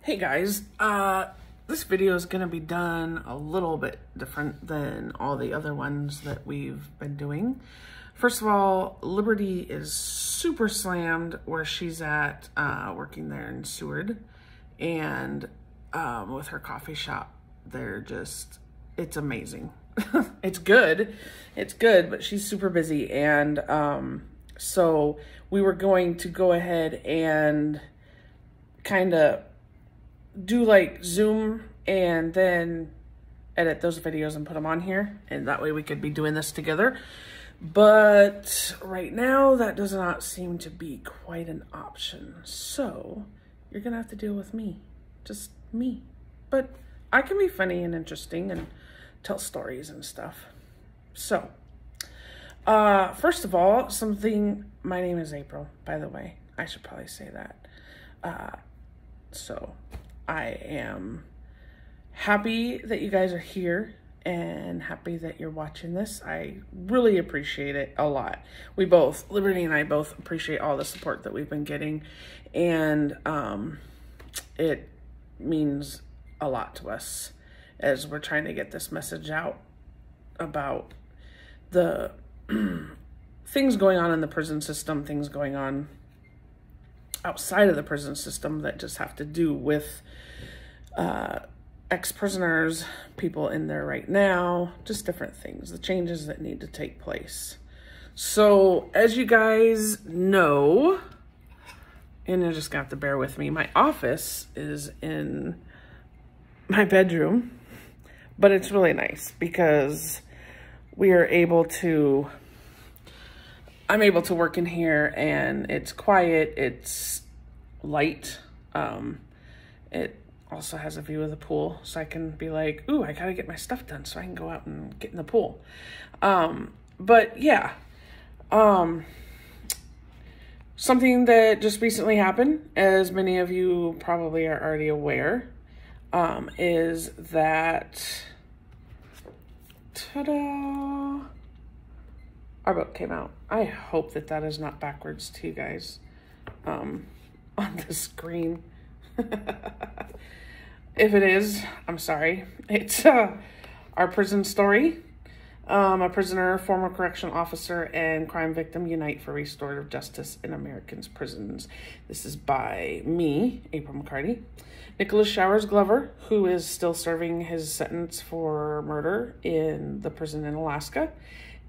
Hey guys, this video is going to be done a little bit different than all the other ones that we've been doing. First of all, Liberty is super slammed where she's at, working there in Seward, and with her coffee shop. It's amazing. It's good, but she's super busy, and so we were going to go ahead and kind of do like Zoom and then edit those videos and put them on here, and that way we could be doing this together. But right now that does not seem to be quite an option, so you're gonna have to deal with me, just me. But I can be funny and interesting and tell stories and stuff. So first of all, my name is April, by the way. I should probably say that. So I am happy that you guys are here and happy that you're watching this. I really appreciate it a lot. Liberty and I both appreciate all the support that we've been getting, and it means a lot to us as we're trying to get this message out about the things going on in the prison system, things going on outside of the prison system that just have to do with ex-prisoners, people in there right now, just different things, the changes that need to take place. So as you guys know, and you're just gonna have to bear with me, my office is in my bedroom, but it's really nice because I'm able to work in here, and it's quiet, it's light. It also has a view of the pool, so I can be like, ooh, I gotta get my stuff done so I can go out and get in the pool. But yeah, something that just recently happened, as many of you probably are already aware, is that, ta-da! Our book came out. I hope that that is not backwards to you guys on the screen. If it is, I'm sorry. It's Our Prison Story. A prisoner, former correctional officer, and crime victim unite for restorative justice in Americans' prisons. This is by me, April McCarty. Nicholas Showers Glover, who is still serving his sentence for murder in the prison in Alaska,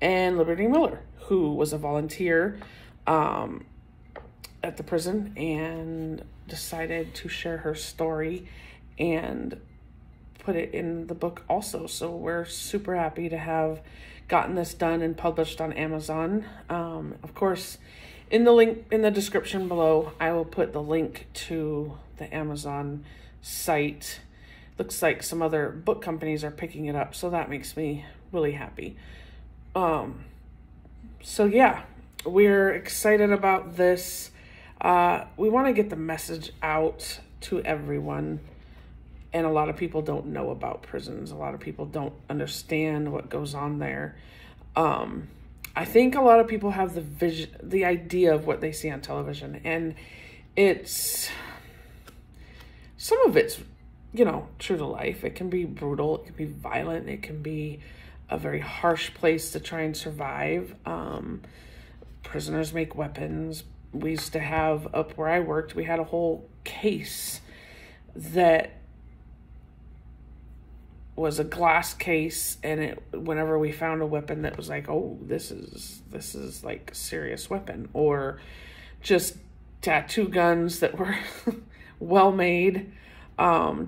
and Liberty Miller, who was a volunteer at the prison and decided to share her story and put it in the book also. So we're super happy to have gotten this done and published on Amazon. Of course, in the description below, I will put the link to the Amazon site. Looks like some other book companies are picking it up, so that makes me really happy. So yeah, we're excited about this. We want to get the message out to everyone, and a lot of people don't know about prisons. A lot of people don't understand what goes on there. I think a lot of people have the idea of what they see on television, and some of it's, true to life. It can be brutal, it can be violent, it can be a very harsh place to try and survive. Prisoners make weapons. We used to have, up where I worked, we had a whole case that was a glass case, and whenever we found a weapon that was like, oh, this is like a serious weapon, or just tattoo guns that were well made,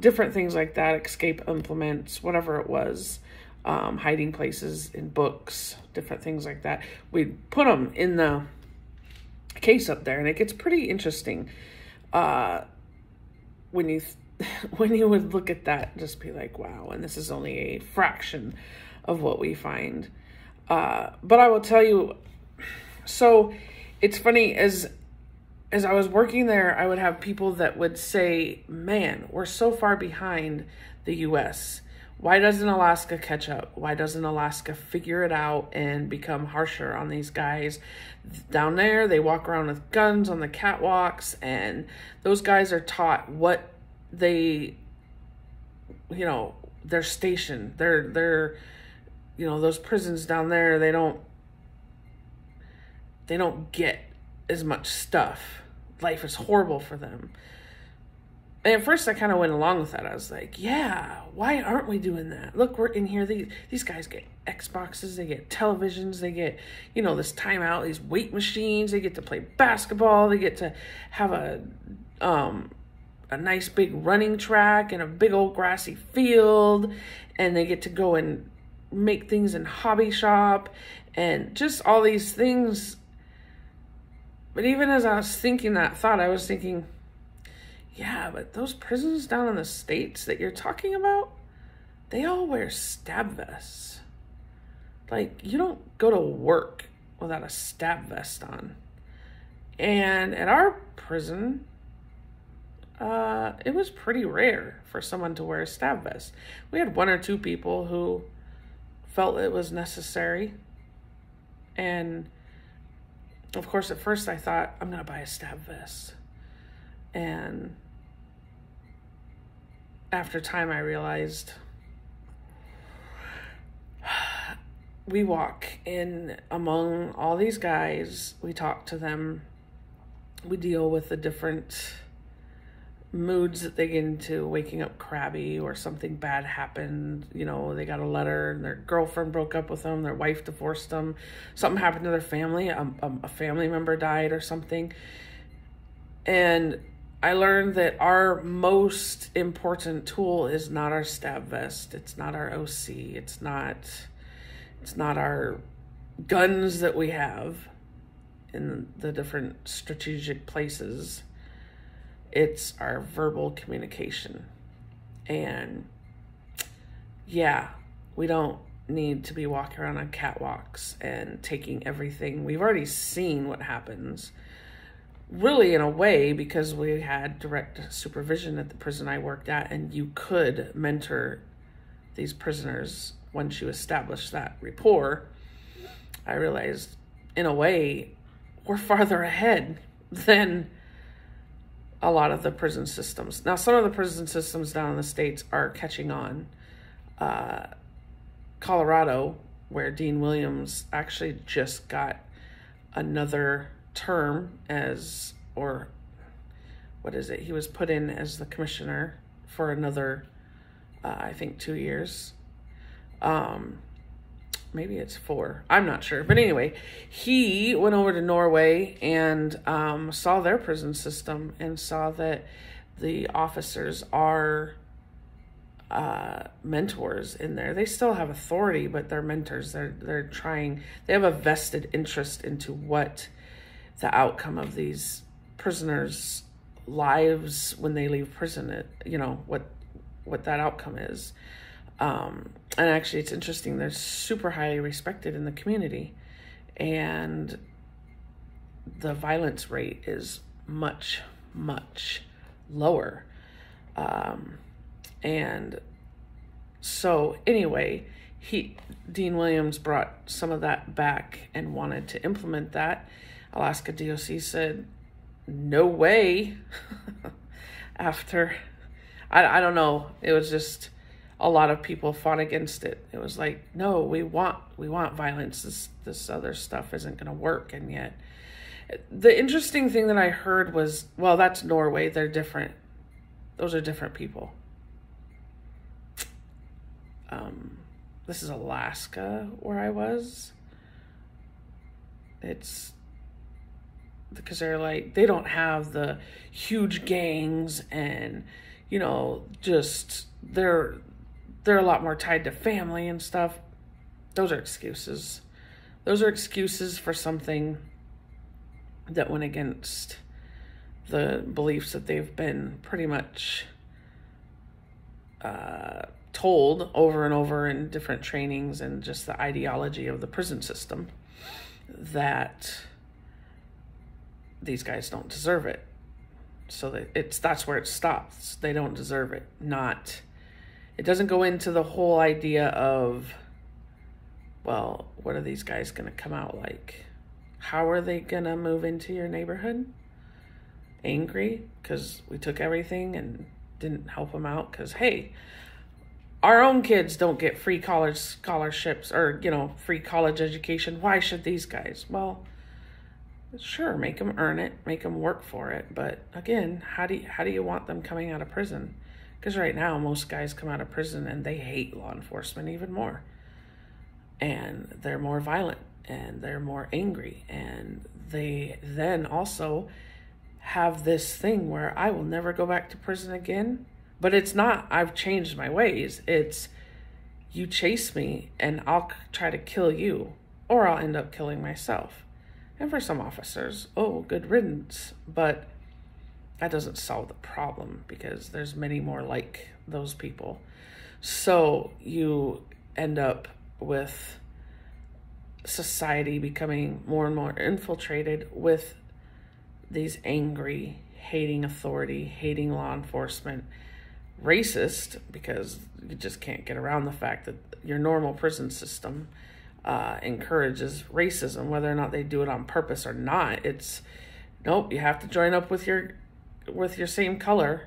different things like that, escape implements, whatever it was, hiding places in books, different things like that. We'd put them in the case up there, and it gets pretty interesting when you would look at that, just be like, wow, and this is only a fraction of what we find. But I will tell you, so it's funny, as I was working there, I would have people that would say, man, we're so far behind the US. Why doesn't Alaska catch up? Why doesn't Alaska figure it out and become harsher on these guys? Down there, they walk around with guns on the catwalks, and those guys are taught what they, you know, they're stationed. They're, you know, those prisons down there, they don't get as much stuff. Life is horrible for them. And at first I kind of went along with that. I was like, yeah, why aren't we doing that? Look, we're in here. These guys get Xboxes, they get televisions, they get, you know, this timeout, these weight machines, they get to play basketball, they get to have a nice big running track and a big old grassy field, and they get to go and make things in hobby shop and just all these things. But even as I was thinking that thought, I was thinking, yeah, but those prisons down in the States that you're talking about, they all wear stab vests. Like, you don't go to work without a stab vest on. And at our prison, it was pretty rare for someone to wear a stab vest. We had 1 or 2 people who felt it was necessary. And of course, at first I thought, I'm going to buy a stab vest. And after time, I realized we walk in among all these guys. We talk to them. We deal with the different moods that they get into, waking up crabby or something bad happened. You know, they got a letter and their girlfriend broke up with them, their wife divorced them, something happened to their family, a family member died or something. And I learned that our most important tool is not our stab vest. It's not our OC. It's not our guns that we have in the different strategic places. It's our verbal communication. And yeah, we don't need to be walking around on catwalks and taking everything. We've already seen what happens. Really, in a way, because we had direct supervision at the prison I worked at, and you could mentor these prisoners once you establish that rapport. I realized, in a way, we're farther ahead than a lot of the prison systems. Now, some of the prison systems down in the States are catching on. Colorado, where Dean Williams actually just got another term as, or what is it? He was put in as the commissioner for another, I think 2 years. Maybe it's 4. I'm not sure. But anyway, he went over to Norway and saw their prison system and saw that the officers are mentors in there. They still have authority, but they're mentors. They're trying, they have a vested interest into what the outcome of these prisoners' lives when they leave prison, you know, what that outcome is. And actually, it's interesting. They're super highly respected in the community, and the violence rate is much, much lower. And so anyway, Dean Williams brought some of that back and wanted to implement that. Alaska DOC said, no way. After, I don't know. It was just, a lot of people fought against it. It was like, no, we want violence. This other stuff isn't going to work. And yet, the interesting thing that I heard was, well, that's Norway. They're different. Those are different people. This is Alaska, where I was. It's because they're like, they don't have the huge gangs, and, you know, just they're a lot more tied to family and stuff. Those are excuses. Those are excuses for something that went against the beliefs that they've been pretty much told over and over in different trainings, and just the ideology of the prison system, that these guys don't deserve it. So that's where it stops. They don't deserve it. It doesn't go into the whole idea of, well, what are these guys going to come out like? How are they going to move into your neighborhood? Angry because we took everything and didn't help them out because, hey, our own kids don't get free college scholarships or, free college education. Why should these guys? Well, sure, make them earn it, make them work for it. But again, how do you want them coming out of prison? Because right now, most guys come out of prison and they hate law enforcement even more. And they're more violent and they're more angry. And they then also have this thing where I will never go back to prison again. But it's not, I've changed my ways. It's, you chase me and I'll try to kill you, or I'll end up killing myself. And for some officers, oh, good riddance. But that doesn't solve the problem because there's many more like those people. So you end up with society becoming more and more infiltrated with these angry, hating authority, hating law enforcement, racist, because you just can't get around the fact that your normal prison system encourages racism, whether or not they do it on purpose or not. It's, nope, you have to join up with your same color.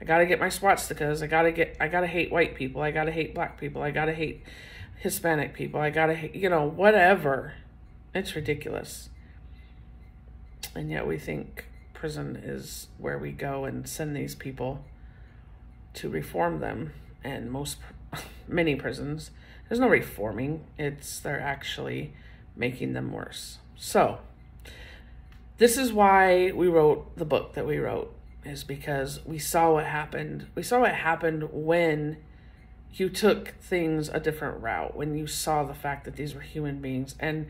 I gotta get my swastikas. I gotta hate white people. I gotta hate black people. I gotta hate Hispanic people. I gotta hate, whatever. It's ridiculous. And yet we think prison is where we go and send these people to reform them. And many prisons, there's no reforming. They're actually making them worse. So this is why we wrote the book that we wrote, is because we saw what happened. We saw what happened when you took things a different route, when you saw the fact that these were human beings. And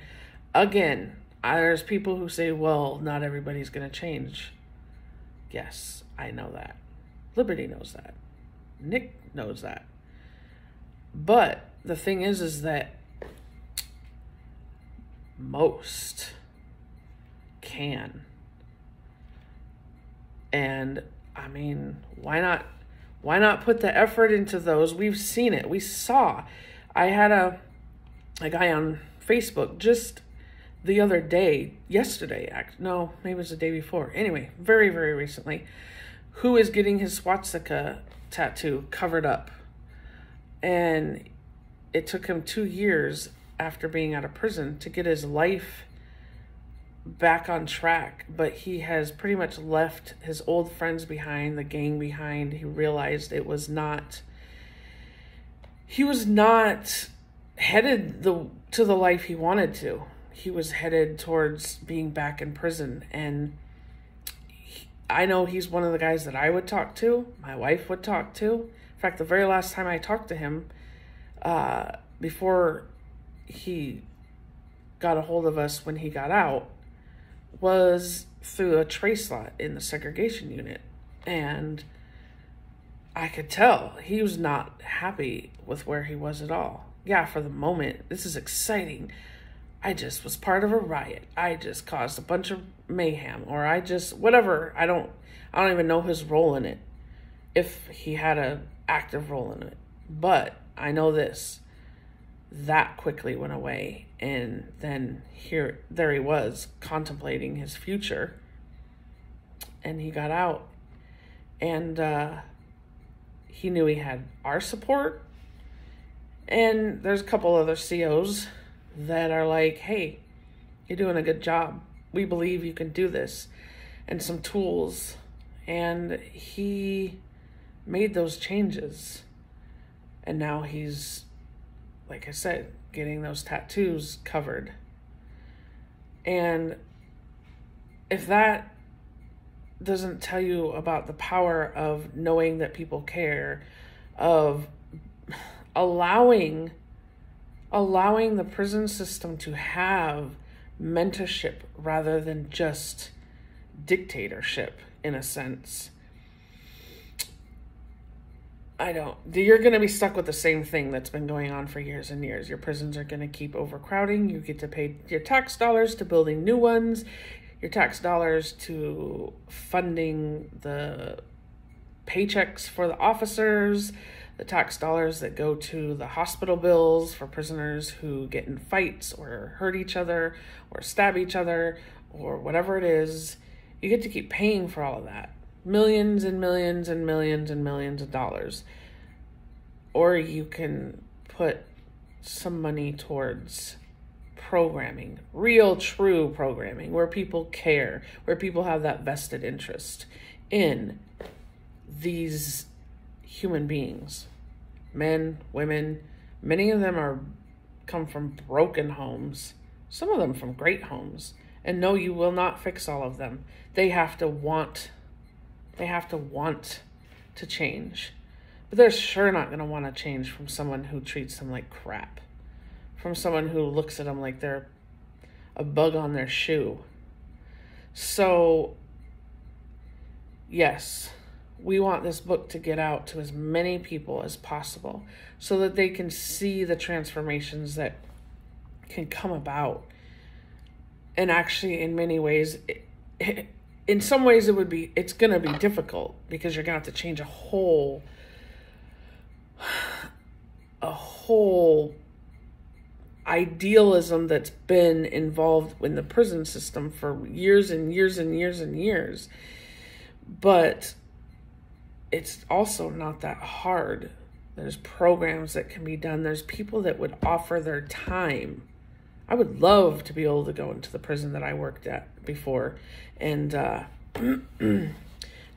again, there's people who say, well, not everybody's going to change. Yes, I know that. Liberty knows that. Nick knows that. But the thing is that most can. And I mean, why not put the effort into those? We've seen it. We saw. I had a guy on Facebook just the other day, yesterday, no, maybe it was the day before. Anyway, very, very recently, who is getting his swastika tattoo covered up. And it took him 2 years after being out of prison to get his life back on track. But he has pretty much left his old friends behind, the gang behind. He realized he was not headed to the life he wanted to. He was headed towards being back in prison. And I know he's one of the guys that I would talk to, my wife would talk to. In fact, the very last time I talked to him, before he got a hold of us when he got out, was through a trace lot in the segregation unit. And I could tell he was not happy with where he was at all. Yeah, for the moment, this is exciting. I just was part of a riot. I just caused a bunch of mayhem, or I just, whatever. I don't even know his role in it, if he had an active role in it. But I know this, that quickly went away. And then there he was contemplating his future, and he got out, and he knew he had our support. And there's a couple other COs that are like, hey, you're doing a good job. We believe you can do this. And some tools. And he made those changes. And now he's, like I said, getting those tattoos covered. And if that doesn't tell you about the power of knowing that people care, of allowing the prison system to have mentorship rather than just dictatorship, in a sense. You're going to be stuck with the same thing that's been going on for years and years. Your prisons are going to keep overcrowding. You get to pay your tax dollars to building new ones, your tax dollars to funding the paychecks for the officers, the tax dollars that go to the hospital bills for prisoners who get in fights or hurt each other or stab each other or whatever it is. You get to keep paying for all of that. millions and millions and millions and millions of dollars. Or you can put some money towards programming, real, true programming, where people care, where people have that vested interest in these human beings, men, women. Many of them come from broken homes, some of them from great homes. And no, you will not fix all of them. They have to want to change. But they're sure not going to want to change from someone who treats them like crap, from someone who looks at them like they're a bug on their shoe. So, yes, we want this book to get out to as many people as possible so that they can see the transformations that can come about. And actually, in many ways, in some ways it's going to be difficult because you're going to have to change a whole idealism that's been involved in the prison system for years and years and years and years. But it's also not that hard. There's programs that can be done. There's people that would offer their time. I would love to be able to go into the prison that I worked at before and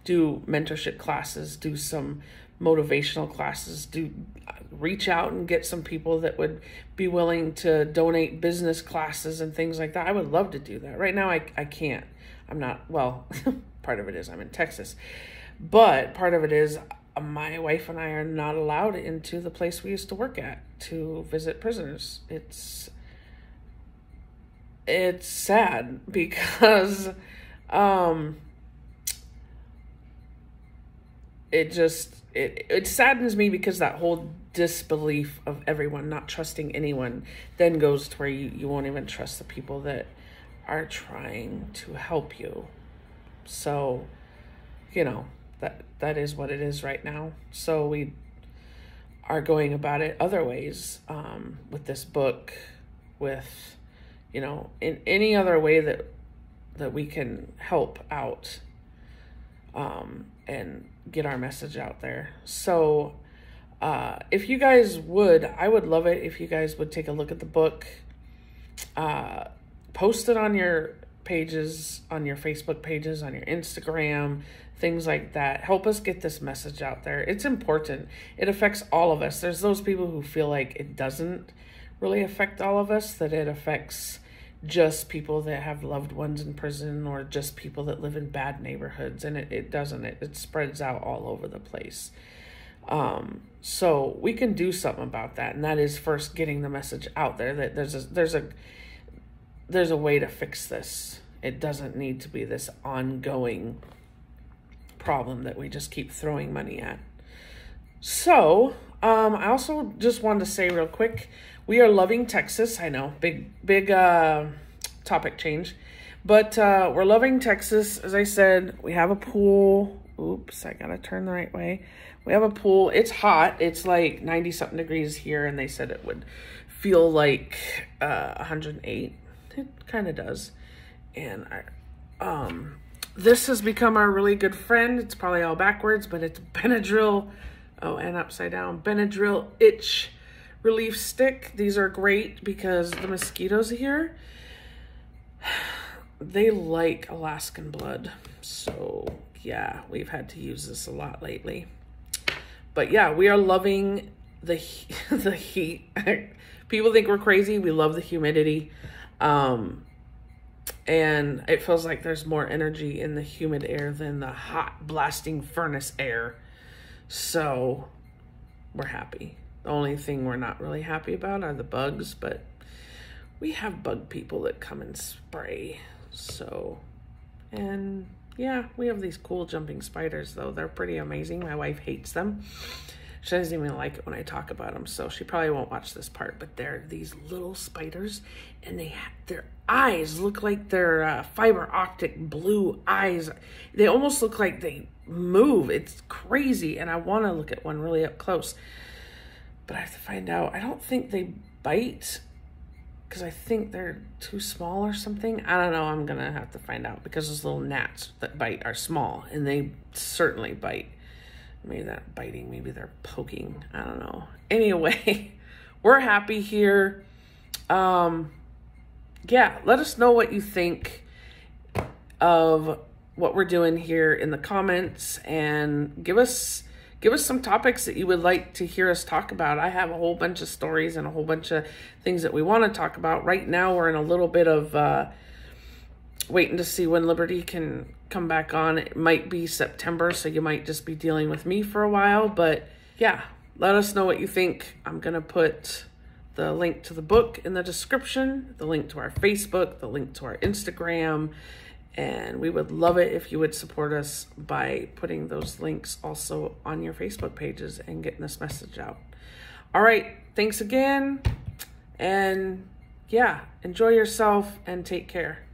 do mentorship classes, do some motivational classes, reach out and get some people that would be willing to donate business classes and things like that. I would love to do that. Right now, I can't. I'm not, well, part of it is I'm in Texas, but part of it is my wife and I are not allowed into the place we used to work at to visit prisoners. It's sad because it saddens me because that whole disbelief of everyone not trusting anyone then goes to where you won't even trust the people that are trying to help you. So, that is what it is right now. So we are going about it other ways with this book, with, in any other way that we can help out and get our message out there. So if you guys I would love it if you guys would take a look at the book, post it on your pages, on your Facebook pages, on your Instagram, things like that. Help us get this message out there. It's important. It affects all of us. There's those people who feel like it doesn't really affect all of us, that it affects just people that have loved ones in prison or just people that live in bad neighborhoods, and it doesn't. It spreads out all over the place. So we can do something about that, and that is first getting the message out there that there's a way to fix this. It doesn't need to be this ongoing problem that we just keep throwing money at. So I also just wanted to say real quick, we are loving Texas. I know, big topic change, but we're loving Texas. As I said, we have a pool. Oops, I gotta turn the right way. We have a pool. It's hot. It's like 90 something degrees here, and they said it would feel like 108. It kind of does. And this has become our really good friend. It's probably all backwards, but it's Benadryl. Oh, and upside down. Benadryl itch relief stick. These are great because the mosquitoes here, they like Alaskan blood. So yeah, we've had to use this a lot lately. But yeah, we are loving the heat. People think we're crazy. We love the humidity. And it feels like there's more energy in the humid air than the hot blasting furnace air. So we're happy. The only thing we're not really happy about are the bugs, but we have bug people that come and spray. So, and yeah, we have these cool jumping spiders though. They're pretty amazing. My wife hates them. She doesn't even like it when I talk about them, so she probably won't watch this part, but they're these little spiders, and their eyes look like they're fiber optic blue eyes. They almost look like they move. It's crazy, and I want to look at one really up close, but I have to find out. I don't think they bite. because I think they're too small or something. I don't know. I'm going to have to find out because those little gnats that bite are small and they certainly bite. Maybe they're not biting. Maybe they're poking. I don't know. Anyway, we're happy here. Yeah, let us know what you think of what we're doing here in the comments, and give us some topics that you would like to hear us talk about. I have a whole bunch of stories and a whole bunch of things that we want to talk about. Right now, we're in a little bit of waiting to see when Liberty can come back on. It might be September, so you might just be dealing with me for a while. But yeah, let us know what you think. I'm going to put the link to the book in the description, the link to our Facebook, the link to our Instagram. And we would love it if you would support us by putting those links also on your Facebook pages and getting this message out. All right, thanks again. And yeah, enjoy yourself and take care.